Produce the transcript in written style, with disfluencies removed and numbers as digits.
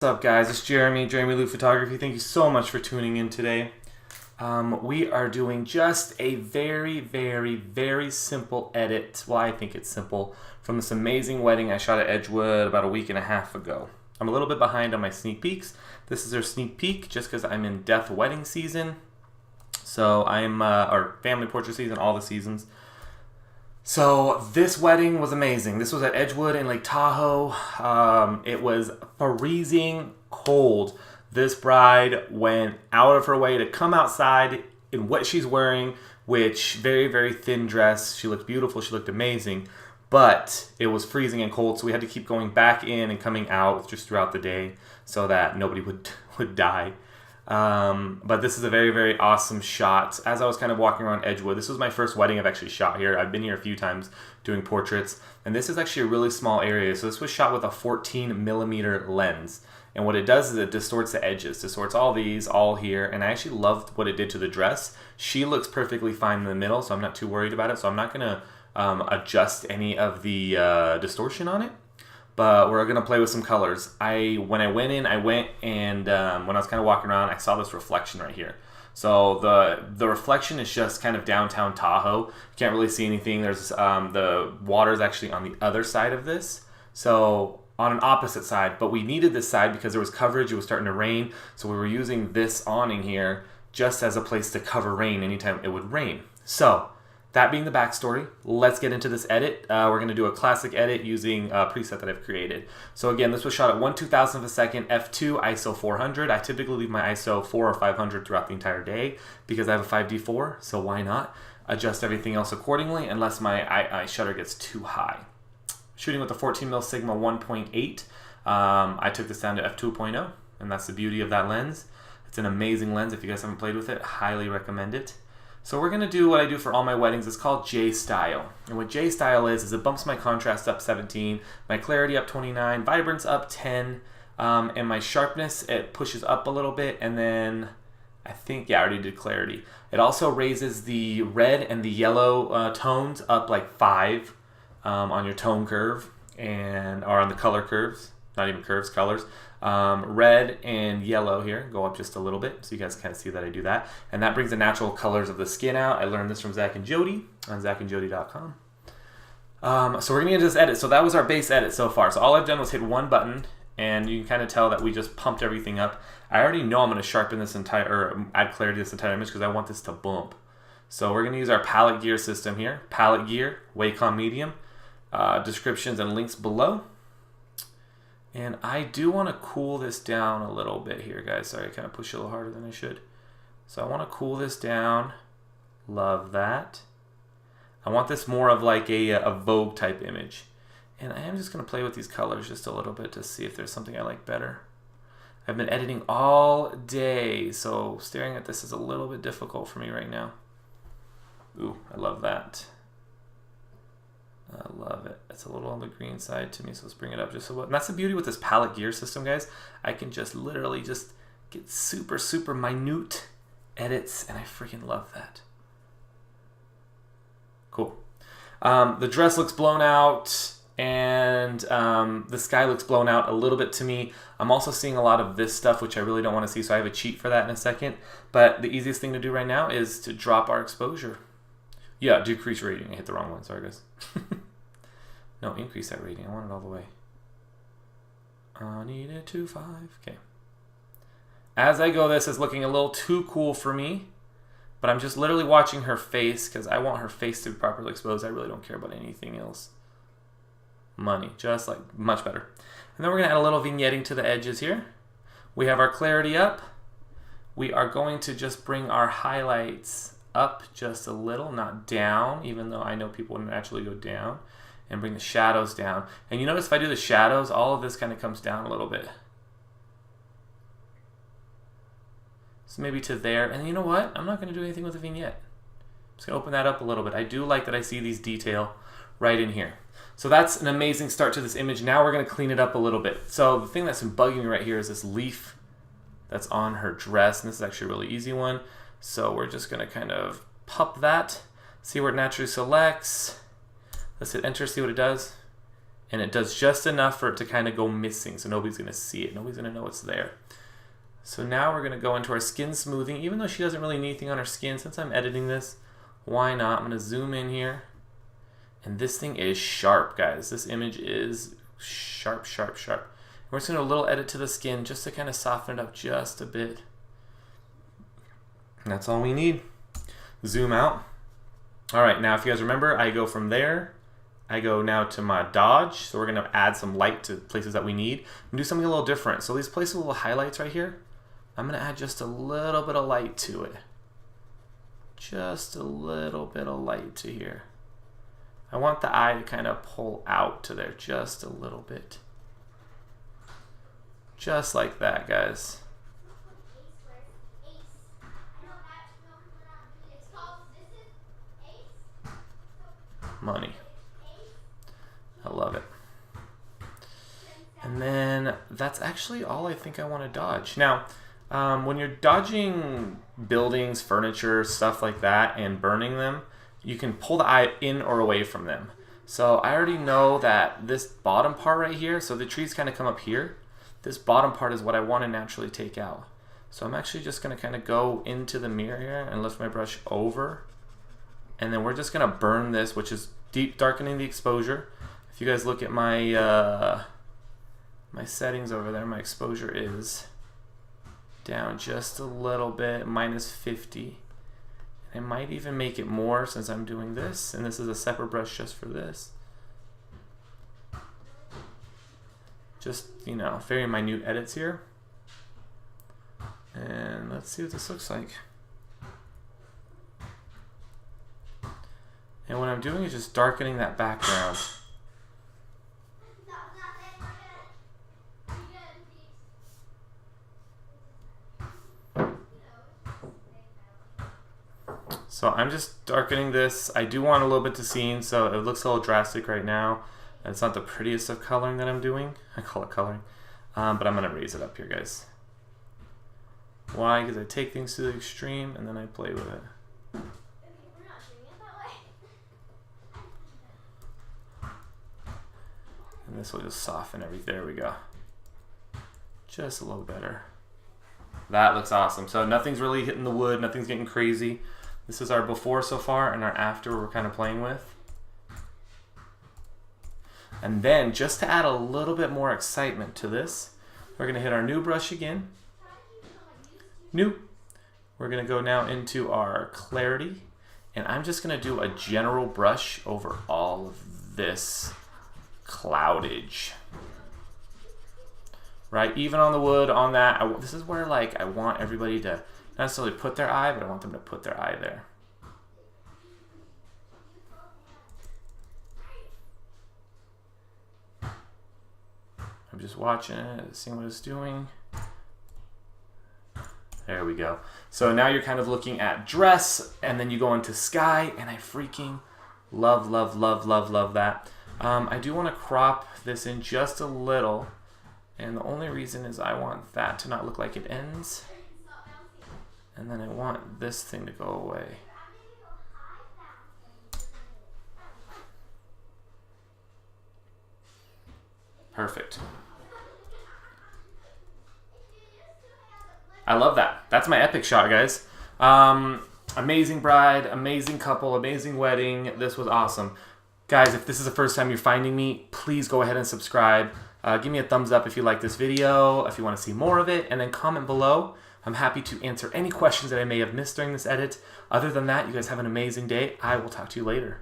What's up, guys? It's Jeramie, Jeramie Lou Photography. Thank you so much for tuning in today. We are doing just a very simple edit. Well, I think it's simple, from this amazing wedding I shot at Edgewood about a week and a half ago. I'm a little bit behind on my sneak peeks. This is our sneak peek just because I'm in death wedding season. So I'm, or family portrait season, all the seasons. So this wedding was amazing. This was at Edgewood in Lake Tahoe. It was freezing cold. This bride went out of her way to come outside in what she's wearing, which very thin dress. She looked beautiful. She looked amazing. But it was freezing and cold, so we had to keep going back in and coming out just throughout the day so that nobody would die. But this is a very awesome shot. As I was kind of walking around Edgewood, this was my first wedding I've actually shot here. I've been here a few times doing portraits, and this is actually a really small area. So this was shot with a 14mm lens, and what it does is it distorts the edges, distorts all these, all here, and I actually loved what it did to the dress. She looks perfectly fine in the middle, so I'm not too worried about it. So I'm not gonna adjust any of the distortion on it. But we're going to play with some colors. When I went and when I was kind of walking around, I saw this reflection right here. So the reflection is just kind of downtown Tahoe. You can't really see anything. There's the water is actually on the other side of this. So on an opposite side, but we needed this side because there was coverage. It was starting to rain. So we were using this awning here just as a place to cover rain anytime it would rain. So that being the backstory, let's get into this edit. We're going to do a classic edit using a preset that I've created. So again, this was shot at 1/2000 of a second, f2, ISO 400. I typically leave my ISO 4 or 500 throughout the entire day because I have a 5D4, so why not adjust everything else accordingly unless my shutter gets too high. Shooting with the 14mm Sigma 1.8, I took this down to f2.0, and that's the beauty of that lens. It's an amazing lens. If you guys haven't played with it, highly recommend it. So we're going to do what I do for all my weddings. It's called J-Style. And what J-Style is it bumps my contrast up 17, my clarity up 29, vibrance up 10, and my sharpness, it pushes up a little bit, and then I think, yeah, I already did clarity. It also raises the red and the yellow tones up like 5 on your tone curve, or on the color curves, not even curves, colors. Red and yellow here go up just a little bit, so you guys kind of see that I do that, and that brings the natural colors of the skin out. I learned this from Zach and Jody on zachandjody.com. So we're gonna get into this edit. So that was our base edit so far. So all I've done was hit one button, and you can kind of tell that we just pumped everything up. I already know I'm gonna sharpen this entire, or add clarity to this entire image because I want this to bump. So we're gonna use our palette gear system here. Palette gear, Wacom medium. Descriptions and links below. And I do want to cool this down a little bit here, guys. Sorry, I kind of pushed it a little harder than I should. So I want to cool this down. Love that. I want this more of like a Vogue type image. And I am just going to play with these colors just a little bit to see if there's something I like better. I've been editing all day, so staring at this is a little bit difficult for me right now. Ooh, I love that. I love it. It's a little on the green side to me, so let's bring it up just a little. And that's the beauty with this palette gear system, guys. I can just literally just get super minute edits, and I freaking love that. Cool. The dress looks blown out, and the sky looks blown out a little bit to me. I'm also seeing a lot of this stuff, which I really don't want to see, so I have a cheat for that in a second. But the easiest thing to do right now is to drop our exposure. Yeah, decrease rating. I hit the wrong one. Sorry, guys. No, increase that rating. I want it all the way. I need it to 5. Okay. As I go, this is looking a little too cool for me, but I'm just literally watching her face because I want her face to be properly exposed. I really don't care about anything else. Money, just like much better. And then we're going to add a little vignetting to the edges here. We have our clarity up. We are going to just bring our highlights up just a little, not down, even though I know people would naturally go down, and bring the shadows down. And you notice if I do the shadows, all of this kind of comes down a little bit. So maybe to there. And you know what? I'm not going to do anything with the vignette. I'm just going to open that up a little bit. I do like that I see these detail right in here. So that's an amazing start to this image. Now we're going to clean it up a little bit. So the thing that's been bugging me right here is this leaf that's on her dress. And this is actually a really easy one. So we're just going to kind of pop that, see where it naturally selects. Let's hit enter, see what it does. And it does just enough for it to kind of go missing, so nobody's going to see it. Nobody's going to know it's there. So now we're going to go into our skin smoothing. Even though she doesn't really need anything on her skin, since I'm editing this, why not? I'm going to zoom in here. And this thing is sharp, guys. This image is sharp, sharp, sharp. We're just going to do a little edit to the skin just to kind of soften it up just a bit. And that's all we need. Zoom out. All right, now if you guys remember, I go from there. I go now to my dodge. So we're going to add some light to places that we need. And do something a little different. So these places with little highlights right here, I'm going to add just a little bit of light to it. Just a little bit of light to here. I want the eye to kind of pull out to there just a little bit. Just like that, guys. Money. I love it. And then that's actually all I think I want to dodge. Now, when you're dodging buildings, furniture, stuff like that, and burning them, you can pull the eye in or away from them. So I already know that this bottom part right here, so the trees kind of come up here. This bottom part is what I want to naturally take out. So I'm actually just going to kind of go into the mirror here and lift my brush over. And then we're just going to burn this, which is deep darkening the exposure. If you guys look at my my settings over there, my exposure is down just a little bit, -50. I might even make it more since I'm doing this, and this is a separate brush just for this. Just, you know, very minute edits here. And let's see what this looks like. And what I'm doing is just darkening that background. So I'm just darkening this. I do want a little bit to seen, so it looks a little drastic right now. It's not the prettiest of coloring that I'm doing. I call it coloring. But I'm going to raise it up here, guys. Why? Because I take things to the extreme and then I play with it. And this will just soften everything. There we go. Just a little better. That looks awesome. So nothing's really hitting the wood. Nothing's getting crazy. This is our before so far, and our after we're kind of playing with. And then, just to add a little bit more excitement to this, we're going to hit our new brush again. New. We're going to go now into our clarity, and I'm just going to do a general brush over all of this cloudage. Right? Even on the wood, on that, this is where like I want everybody to not necessarily put their eye, but I want them to put their eye there. I'm just watching it, seeing what it's doing. There we go. So now you're kind of looking at dress, and then you go into sky, and I freaking love, love, love, love, love that. I do want to crop this in just a little, and the only reason is I want that to not look like it ends. And then I want this thing to go away. Perfect. I love that. That's my epic shot, guys. Amazing bride, amazing couple, amazing wedding. This was awesome. Guys, if this is the first time you're finding me, please go ahead and subscribe. Give me a thumbs up if you like this video, if you want to see more of it, and then comment below. I'm happy to answer any questions that I may have missed during this edit. Other than that, you guys have an amazing day. I will talk to you later.